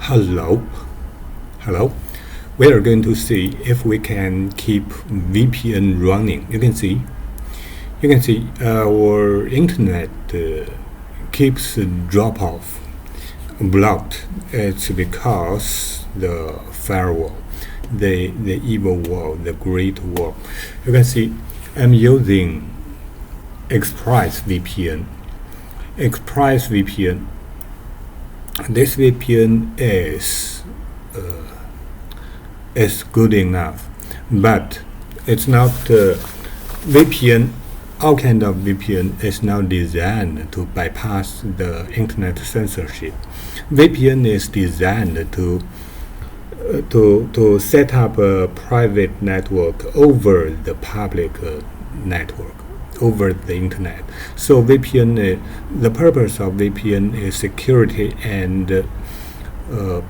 Hello. We are going to see if we can keep VPN running. You can see our internet keeps drop off, blocked. It's because the firewall, the evil wall, the great wall. You can see I'm using expressvpn. This VPN is good enough, but it's not VPN. All kind of VPN is not designed to bypass the internet censorship. VPN is designed to set up a private network over the public network, over the internet. So VPN, the purpose of VPN is security and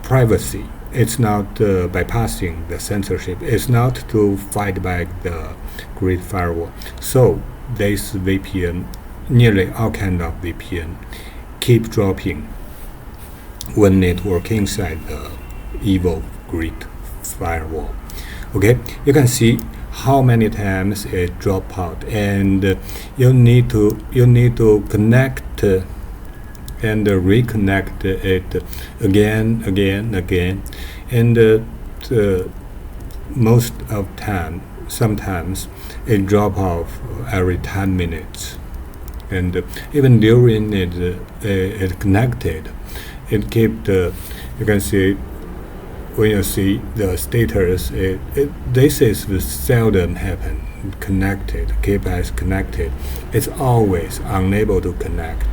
privacy. It's not bypassing the censorship. It's not to fight back the Great Firewall. So this VPN, nearly all kind of VPN, keep dropping when it works inside the evil Great Firewall. Okay, you can see how many times it drop out, and you need to connect and reconnect it again, and most of time, sometimes it drop off every 10 minutes, and even during it connected, it keep the, you can see when you see the status, this is seldom happen. Connected, keep as connected. It's always unable to connect,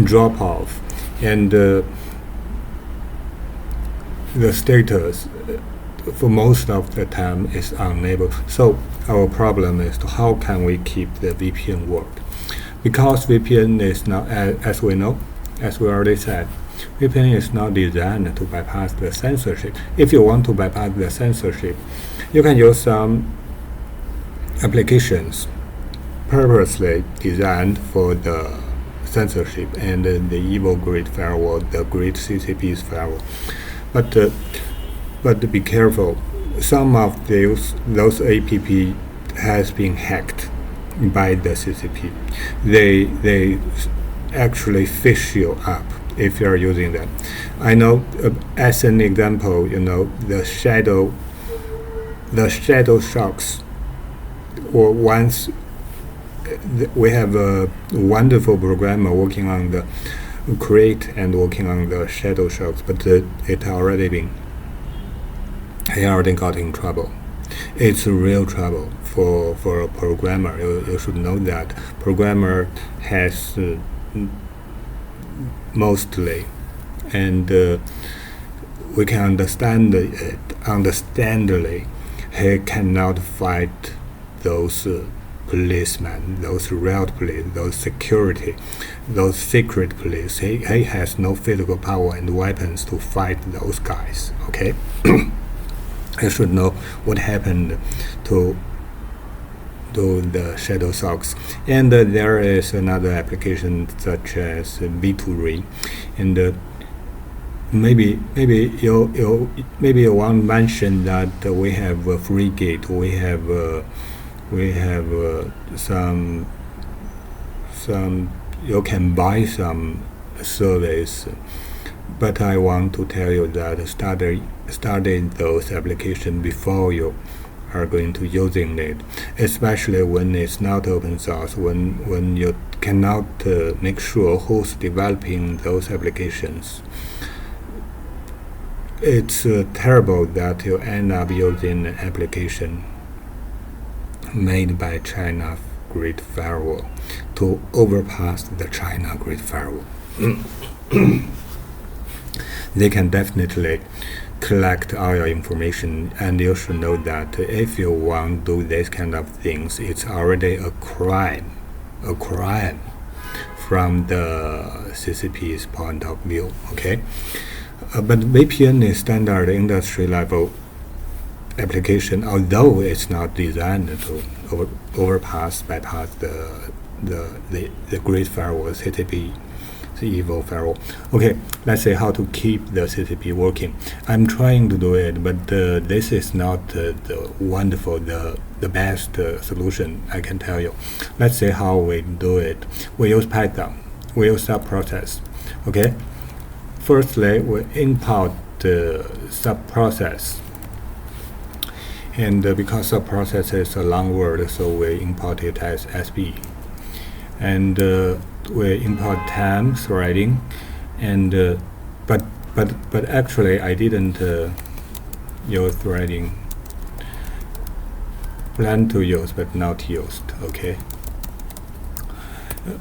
drop off, and the status for most of the time is unable. So our problem is how can we keep the VPN work? Because VPN is not, as we know, as we already said, VPN is not designed to bypass the censorship. If you want to bypass the censorship, you can use some applications purposely designed for the censorship and the evil Great Firewall, the Great CCP's firewall. But be careful. Some of those app has been hacked by the CCP. They actually fish you up if you are using them. I know, as an example, the shadow shocks. Or once we have a wonderful programmer working on the create and working on the shadow shocks, but he already got in trouble. It's real trouble for a programmer. You should know that programmer has mostly, and we can understand it understandably, he cannot fight those policemen, those real police, those security, those secret police. He has no physical power and weapons to fight those guys. Okay. You should know what happened to the shadow socks. And there is another application such as B2Re, and maybe you want to mention that we have a free gate. We have some you can buy some service, but I want to tell you that study those applications before you are going to using it, especially when it's not open source, when you cannot make sure who's developing those applications. It's terrible that you end up using an application made by China Great Firewall to overpass the China Great Firewall. They can definitely collect all your information, and you should know that if you want to do this kind of things, it's already a crime from the CCP's point of view. Okay, but VPN is standard industry level application, although it's not designed to bypass the Great Firewall CCP the evil firewall. Okay, let's say how to keep the CCP working. I'm trying to do it, but this is not the wonderful, the best solution I can tell you. Let's say how we do it. We use Python. We use subprocess. Okay. Firstly, we import the subprocess. And because subprocess is a long word, so we import it as SB. And we import time threading, and but actually I didn't use threading. Plan to use but not used. Okay.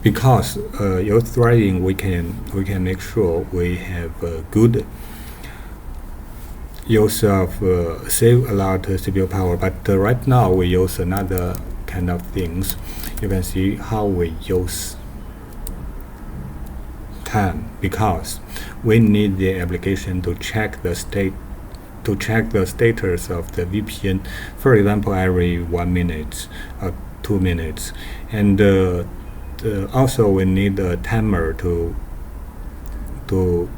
Because use threading, we can make sure we have good use of save a lot of CPU power. But right now we use another kind of things. You can see how we use time, because we need the application to check the status of the VPN, for example, every 1 minute or 2 minutes, and also we need a timer to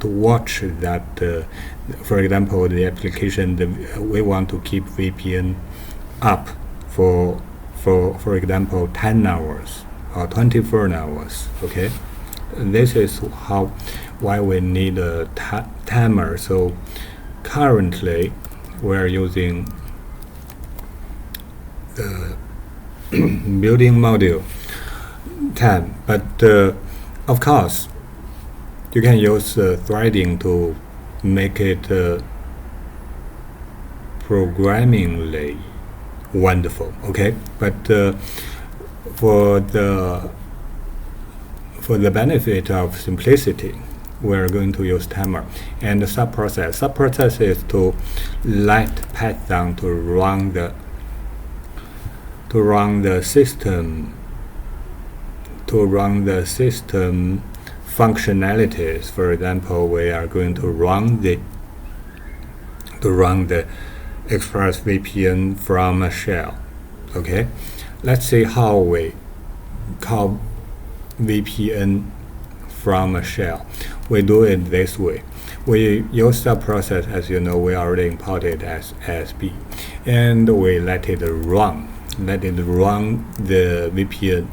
watch that. For example, the application, we want to keep VPN up for example 10 hours or 24 hours. Okay, this is why we need a timer. So currently we are using the building module time, but of course you can use threading to make it programmingly wonderful. Okay, but for the benefit of simplicity, we're going to use timer and the subprocess. Subprocess is to let Python to run the system functionalities. For example, we are going to run the expressvpn from a shell. Okay, let's see how we call VPN from a shell. We do it this way. We use the process, as you know, we already imported as SB, and we let it run the VPN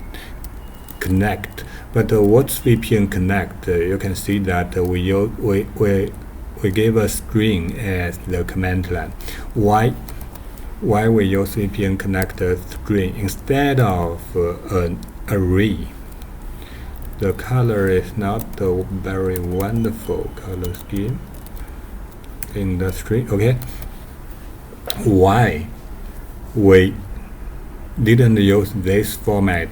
connect. But what's VPN connect? You can see that we gave a string as the command line. Why we use VPN connect string instead of an array? The color is not a very wonderful color scheme in the string. Okay, why we didn't use this format?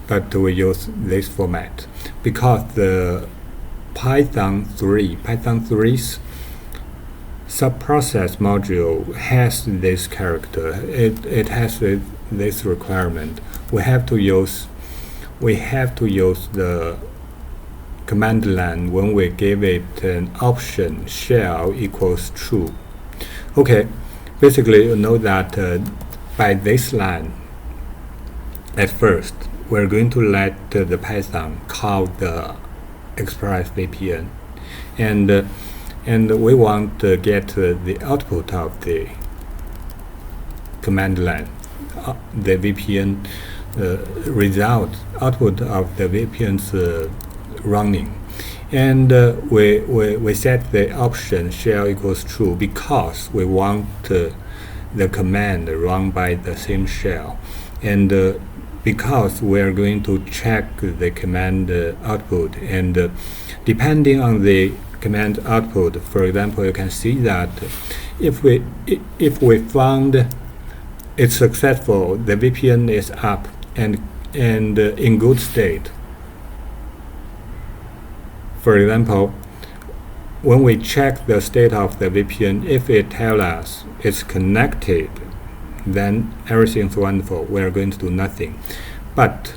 But we use this format because the Python 3's subprocess module has this character. It has this requirement. We have to use the command line when we give it an option shell equals true. Okay, basically you know that by this line, at first we're going to let the Python call the expressvpn, and we want to get the output of the command line, the VPN output of the VPN's running, and we set the option shell equals true because we want the command run by the same shell, and because we are going to check the command output, and depending on the command output, for example, you can see that if we found it's successful, the VPN is up and in good state. For example, when we check the state of the VPN, if it tells us it's connected, then everything's wonderful. We are going to do nothing. But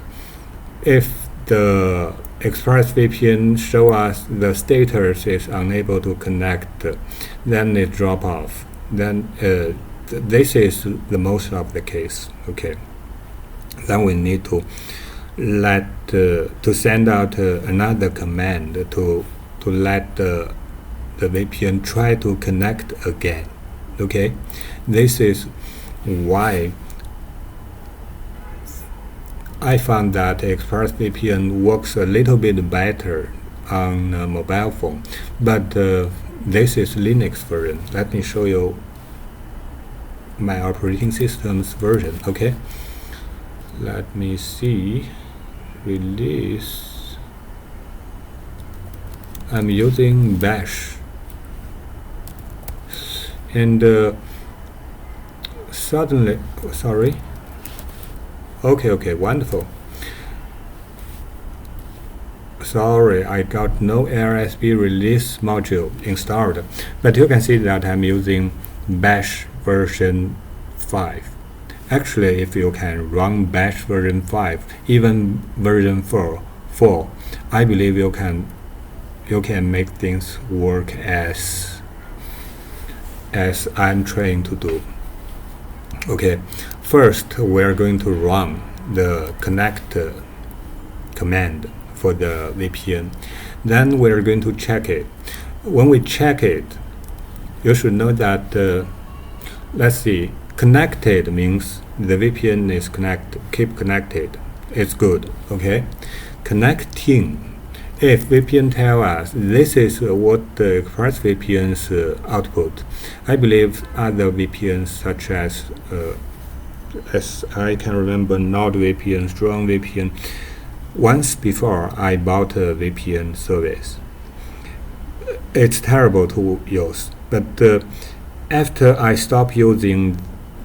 if the expressvpn show us the status is unable to connect, then it drop off. Then this is the most of the case. Okay, then we need to to send out another command to let the VPN try to connect again. Okay, this is why I found that ExpressVPN works a little bit better on a mobile phone, but this is Linux version. Let me show you my operating system's version. Okay, let me see. Release. I'm using Bash, and suddenly, sorry. Okay, wonderful. Sorry, I got no LSB release module installed, but you can see that I'm using Bash version 5. Actually, if you can run Bash version 5, even version 4, I believe you can make things work as I'm trying to do. Okay, first we're going to run the connect command for the VPN. Then we're going to check it. When we check it, you should know that let's see, connected means the VPN is keep connected. It's good. Okay, connecting. If VPN tell us this is what the ExpressVPN's output, I believe other VPNs such as I can remember NordVPN, StrongVPN. Once before I bought a VPN service. It's terrible to use, but after I stopped using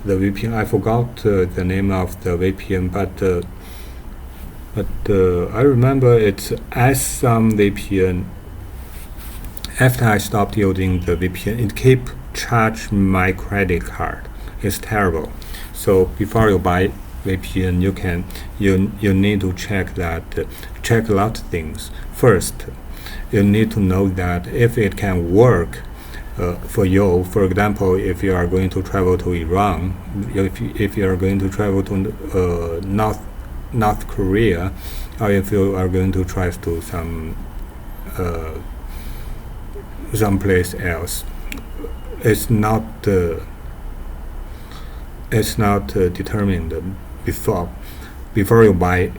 the VPN, I forgot the name of the VPN, but I remember it's some VPN. After I stopped using the VPN, it keep charge my credit card. It's terrible. So before you buy VPN, you need to check check a lot of things. First, you need to know that if it can work for you. For example, if you are going to travel to Iran, if you are going to travel to North Korea, or if you are going to try to someplace else, it's not determined before you buy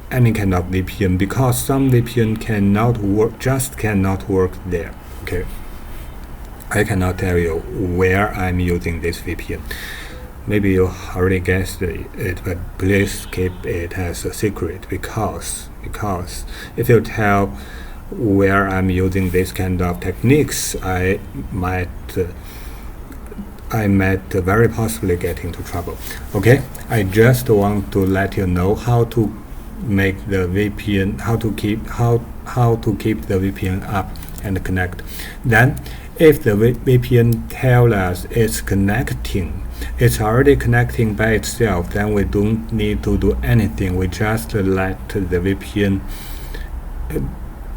any kind of VPN, because some VPN cannot work there. Okay, I cannot tell you where I'm using this VPN. Maybe you already guessed it, but please keep it as a secret, because if you tell where I'm using this kind of techniques, I might very possibly get into trouble. Okay, I just want to let you know how to make the VPN, how to keep the VPN up and connect. Then, if the VPN tells us it's connecting, it's already connecting by itself, then we don't need to do anything. We just let the VPN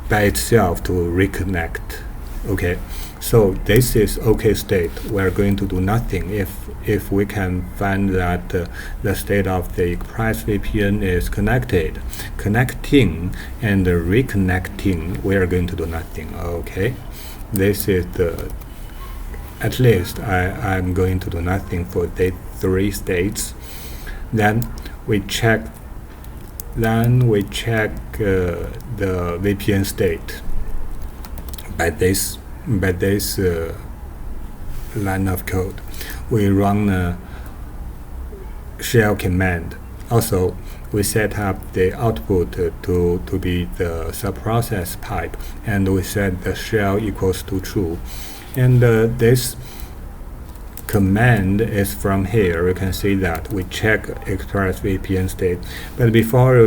by itself to reconnect. Okay, so this is okay state. We're going to do nothing. If we can find that the state of the ExpressVPN is connecting and reconnecting, we are going to do nothing. Okay, this is at least I'm going to do nothing for the 3 states. Then we check the VPN state by this line of code. We run a shell command. Also, we set up the output to be the subprocess pipe, and we set the shell equals to true. And this command is from here. You can see that we check ExpressVPN state. But before you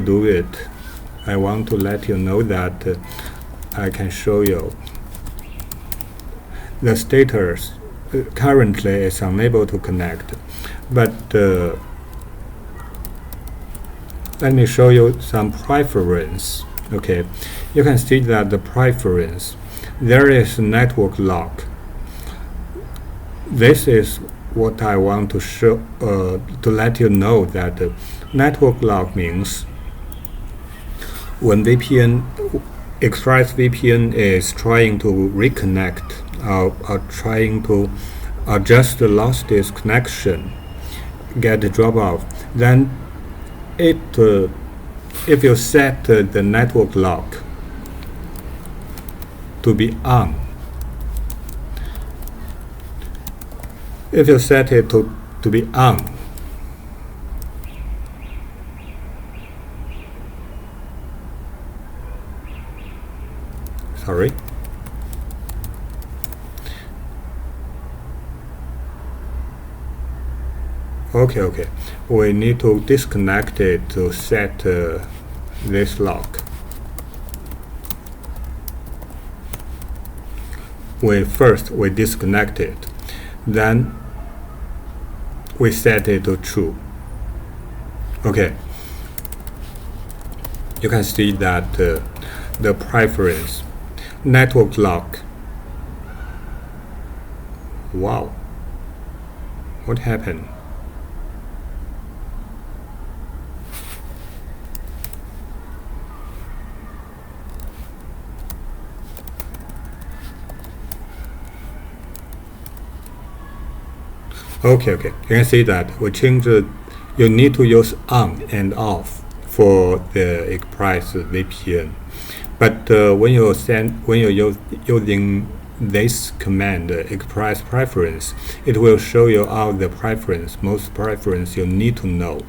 do it, I want to let you know that I can show you the status currently is unable to connect, but let me show you some preference. Okay, you can see that the preference, there is network lock. This is what I want to show to let you know that network lock means when ExpressVPN is trying to reconnect or trying to just lost this connection, get drop off, then if you set the network lock to be on, if you set it to be on, sorry, okay, we need to disconnect it to set this lock. First we disconnect it, then we set it to true. Okay, you can see that the preference network lock. Wow, what happened? Okay, you can see that we change you need to use on and off for the ExpressVPN. But when you're using this command, express preference, it will show you all the most preference you need to know.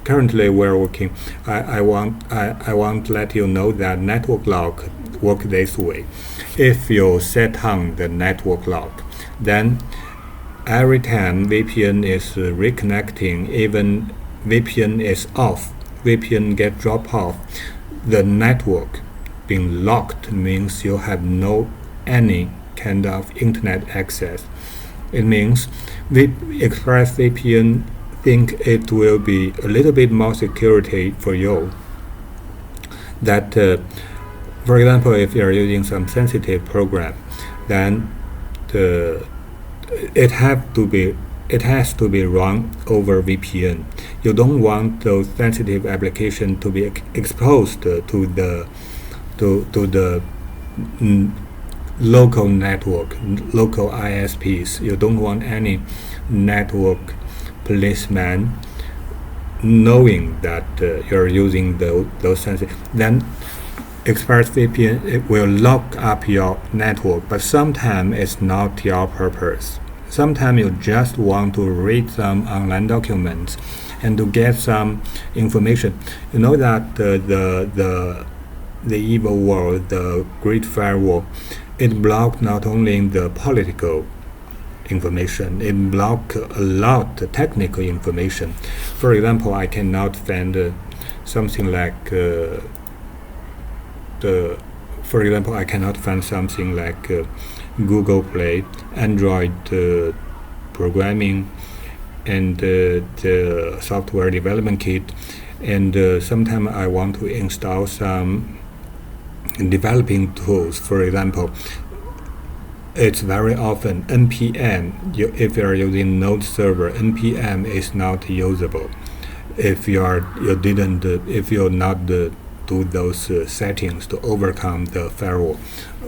Currently, we're working. I want to let you know that network lock work this way. If you set on the network lock, then every time VPN is reconnecting, even VPN is off, VPN get drop off, the network being locked means you have no any kind of internet access. It means ExpressVPN think it will be a little bit more security for you. That, for example, if you're using some sensitive program, then it has to be run over VPN. You don't want those sensitive applications to be exposed to the local network, local ISPs. You don't want any network policeman knowing that you're using those sensitive. Then ExpressVPN, it will lock up your network, but sometimes it's not your purpose. Sometimes you just want to read some online documents and to get some information. You know that the evil world, the Great Firewall, it blocked not only the political information, it blocked a lot of technical information. For example, I cannot find something like Google Play, Android programming, and the software development kit. And sometimes I want to install some developing tools. For example, it's very often npm. If you are using node server, npm is not usable if you're not do those settings to overcome the firewall,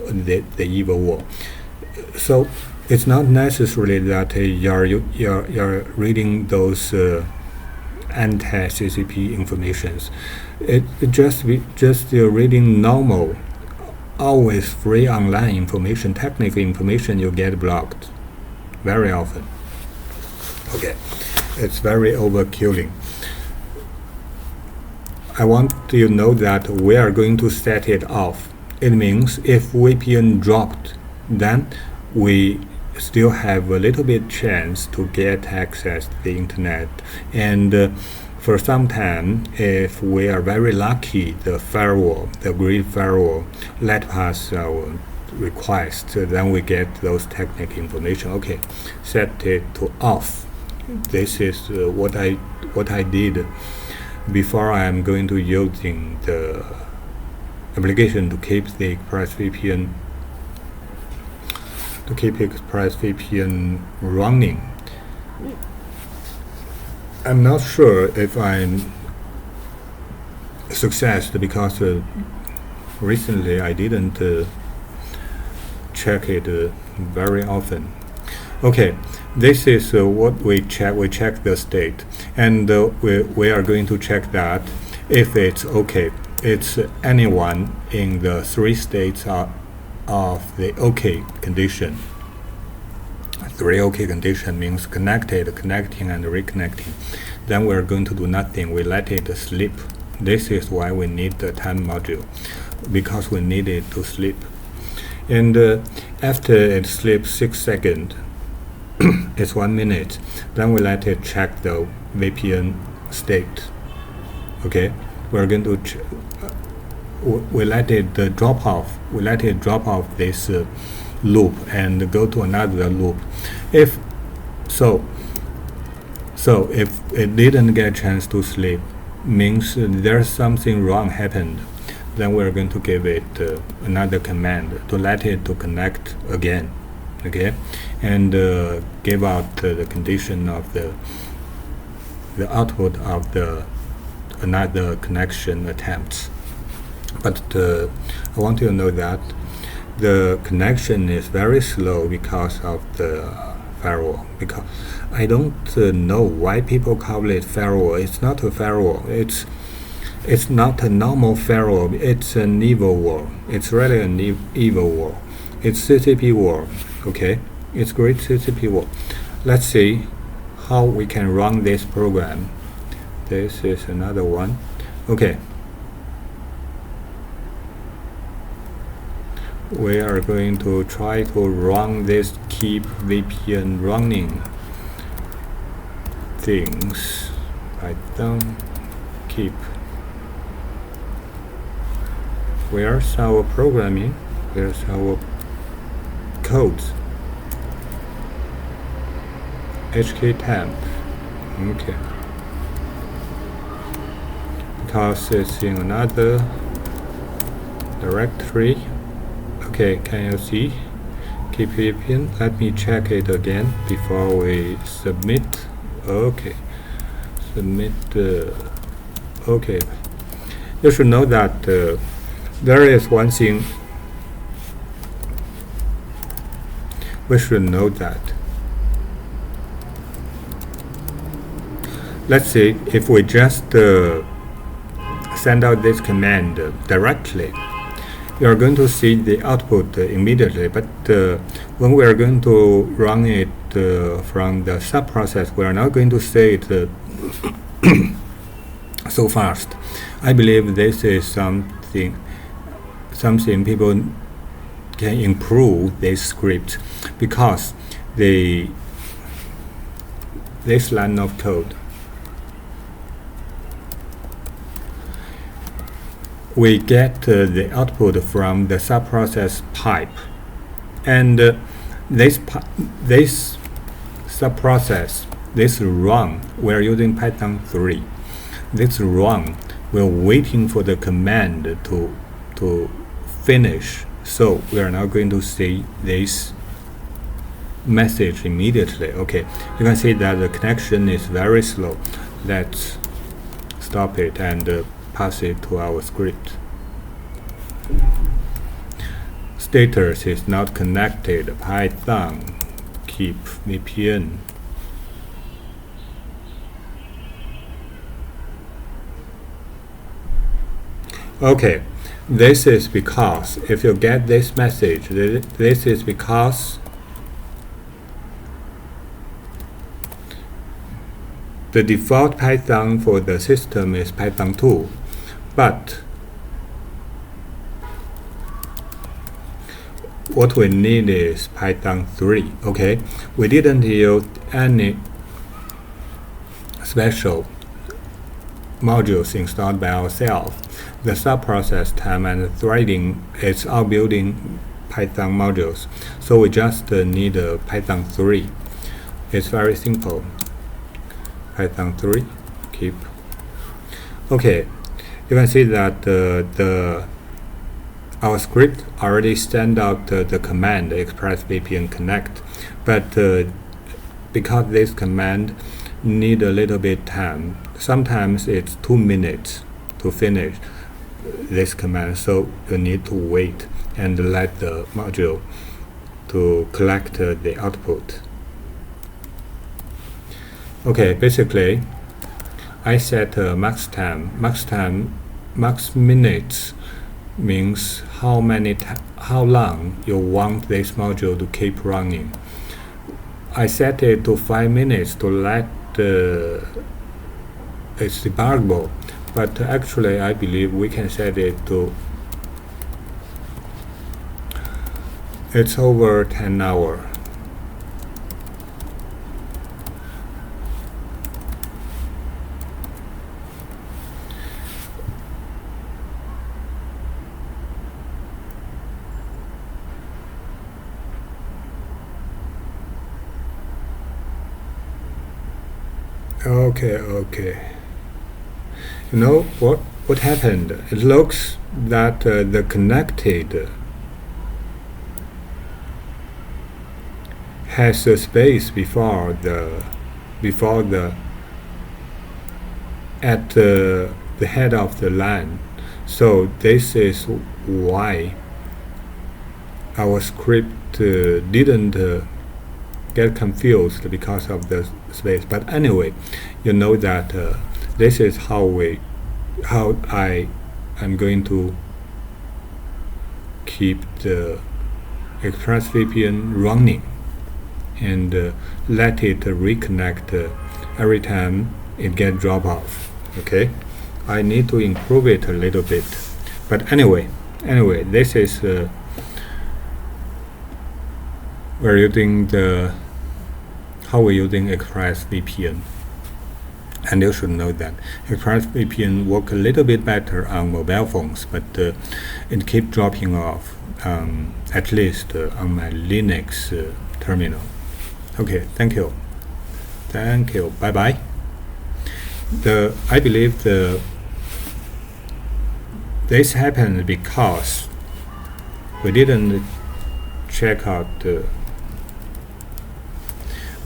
the evil wall. So it's not necessarily that you're reading those anti-CCP informations. It just you're reading normal, always free online information, technical information, you get blocked very often. Okay, it's very overkilling. I want you to know that we are going to set it off. It means if VPN dropped, then we still have a little bit chance to get access to the internet. And for some time, if we are very lucky, the firewall, the Great Firewall, let us our request, then we get those technical information. Okay, set it to off. This is what I did before I am going to using the application to keep the ExpressVPN running. I'm not sure if I'm successful because recently I didn't check it very often. Okay, this is what we check. We check the state, and we are going to check that if it's okay. It's anyone in the three states of the OK condition. Three OK condition means connected, connecting, and reconnecting. Then we're going to do nothing. We let it sleep. This is why we need the time module, because we need it to sleep. And after it sleeps 6 seconds, it's 1 minute. Then we let it check the VPN state. Okay, we're going to we let it drop off. We let it drop off this loop and go to another loop. If if it didn't get a chance to sleep, means there's something wrong happened. Then we're going to give it another command to let it to connect again. Okay, and give out the condition of the output of the another connection attempts. But I want you to know that the connection is very slow because of the firewall. Because I don't know why people call it firewall. It's not a firewall. It's not a normal firewall. It's an evil wall. It's really an evil wall. It's CCP wall. Okay, it's great CCP wall. Let's see how we can run this program. This is another one. Okay. We are going to try to run this keep VPN running things. Python keep. Where's our programming? Where's our code? HKtemp. Okay. Because it's in another directory. Okay, can you see? Keep VPN. Let me check it again before we submit. Okay, submit. Okay, you should know that there is one thing we should know that. Let's see if we just send out this command directly. You are going to see the output immediately, but when we are going to run it from the subprocess, we are not going to see it so fast. I believe this is something people can improve this script, because this line of code, we get the output from the subprocess pipe, and this subprocess, this run, we're using Python 3. This run, we're waiting for the command to finish, so we are not going to see this message immediately. Okay, you can see that the connection is very slow. Let's stop it and pass it to our script. Status is not connected. Python keep VPN. Okay, this is because if you get this message, this is because the default Python for the system is Python 2, but what we need is Python 3. Okay, we didn't use any special modules installed by ourselves. The subprocess time and threading is all building Python modules, so we just need a Python 3. It's very simple. Python 3 keep. Okay, you can see that our script already sent out the command expressvpn connect, but because this command need a little bit time. Sometimes it's 2 minutes to finish this command, so you need to wait and let the module to collect the output. Okay, basically I set max time. Max minutes means how long you want this module to keep running. I set it to 5 minutes to let it's debuggable, but actually I believe we can set it to it's over 10 hours. Okay. You know what happened? It looks that the connected has a space before the at the head of the line. So this is why our script didn't get confused because of the space. But anyway, you know that this is how I am going to keep the ExpressVPN running and let it reconnect every time it gets drop off. Okay, I need to improve it a little bit, but anyway, this is we're using how we're using ExpressVPN, and you should know that ExpressVPN work a little bit better on mobile phones, but it keeps dropping off, at least on my Linux terminal. Okay, thank you, bye bye. I believe this happened because we didn't check out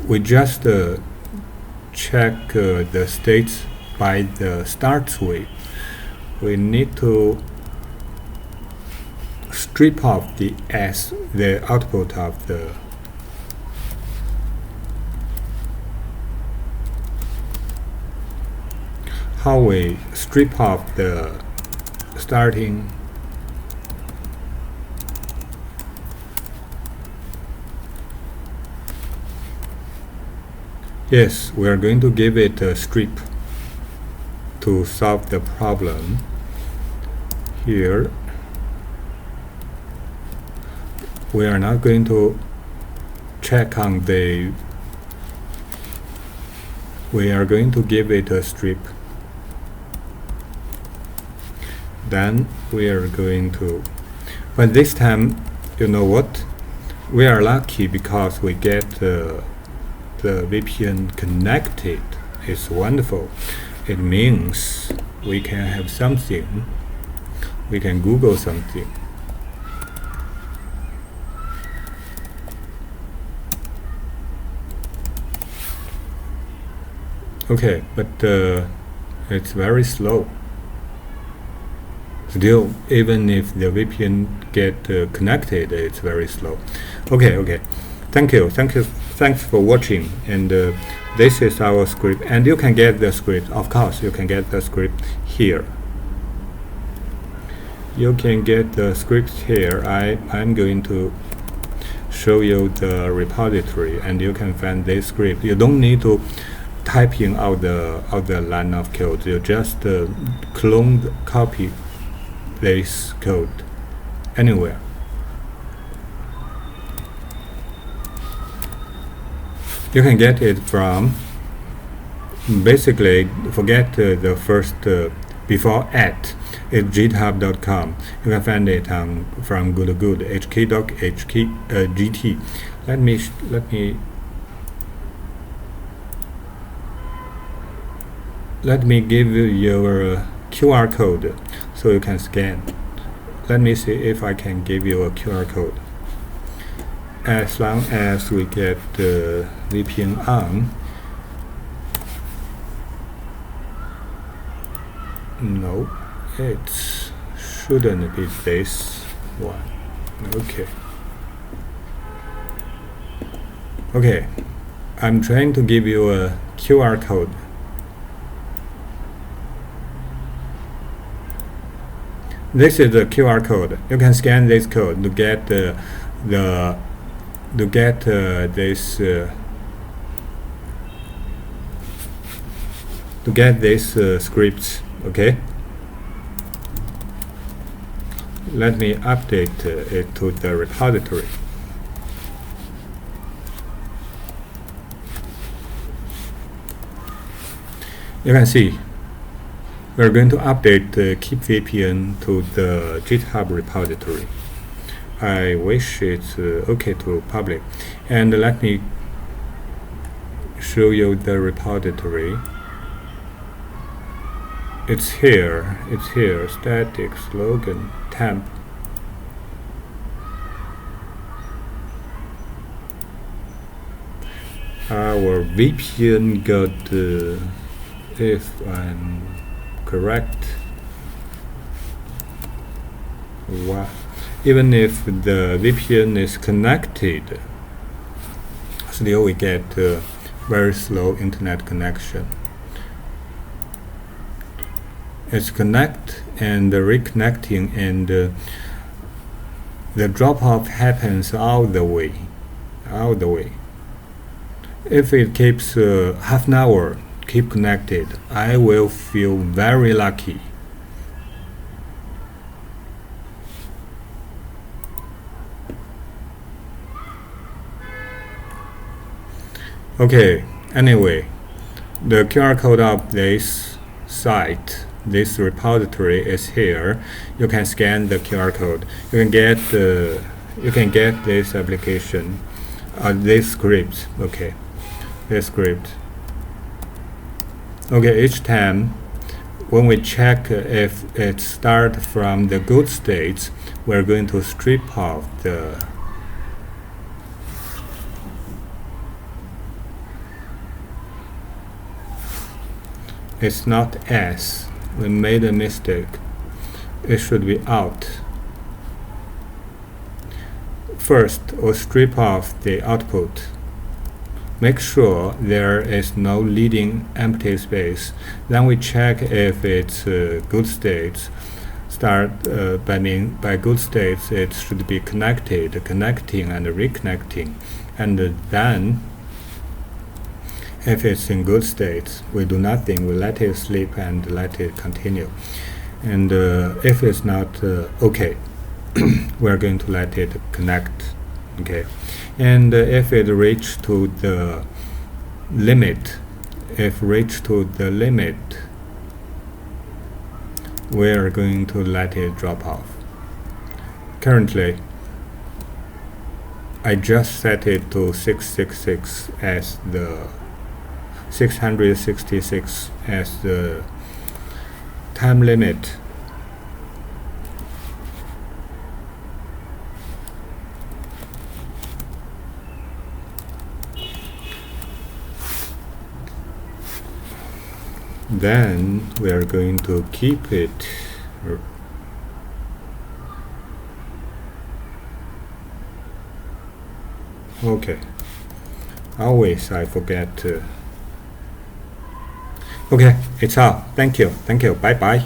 we just check the states by the start sweep. We need to strip off the output of the how we strip off the starting Yes, we are going to give it a strip to solve the problem. Here, we are not going to check on we are going to give it a strip. Then we are going to, but this time, you know what? We are lucky because we get the VPN connected. It's wonderful. It means we can have something. We can Google something. Okay, but it's very slow. Still, even if the VPN get connected, it's very slow. Okay. Thanks for watching. And this is our script. And you can get the script. Of course, you can get the script here. You can get the script here. I'm going to show you the repository, and you can find this script. You don't need to typing out the line of code. You just copy this code anywhere. You can get it from, basically forget the first before at. It's github.com. You can find it from good hk.gt. Let me give you your QR code so you can scan. Let me see if I can give you a QR code. as long as we get the VPN on. No, it shouldn't be this one. Okay, I'm trying to give you a QR code. This is the QR code. You can scan this code to get this scripts. Okay. Let me update it to the repository. You can see we're going to update Keep VPN to the GitHub repository. I wish it's okay to public. And let me show you the repository. It's here, static slogan temp. Our VPN got, if I'm correct, even if the VPN is connected, still we get very slow internet connection. It's connect and reconnecting, and the drop-off happens all the way. If it keeps half an hour, keep connected, I will feel very lucky. Okay, anyway, the QR code of this site, this repository is here. You can scan the QR code. You can get this application, this script. Okay, this script. Okay, each time when we check if it starts from the good states, we're going to strip off the it's not S. We made a mistake. It should be out. First, we'll strip off the output. Make sure there is no leading empty space. Then we check if it's good states. By good states, it should be connecting and reconnecting. And then, if it's in good states, we do nothing. We let it sleep and let it continue. And if it's not okay, we're going to let it connect. Okay. And if it reaches to the limit, we're going to let it drop off. Currently, I just set it to 666 as the 666 as the time limit. Then we are going to keep it okay. Always I forget okay, it's all. Thank you. Bye bye.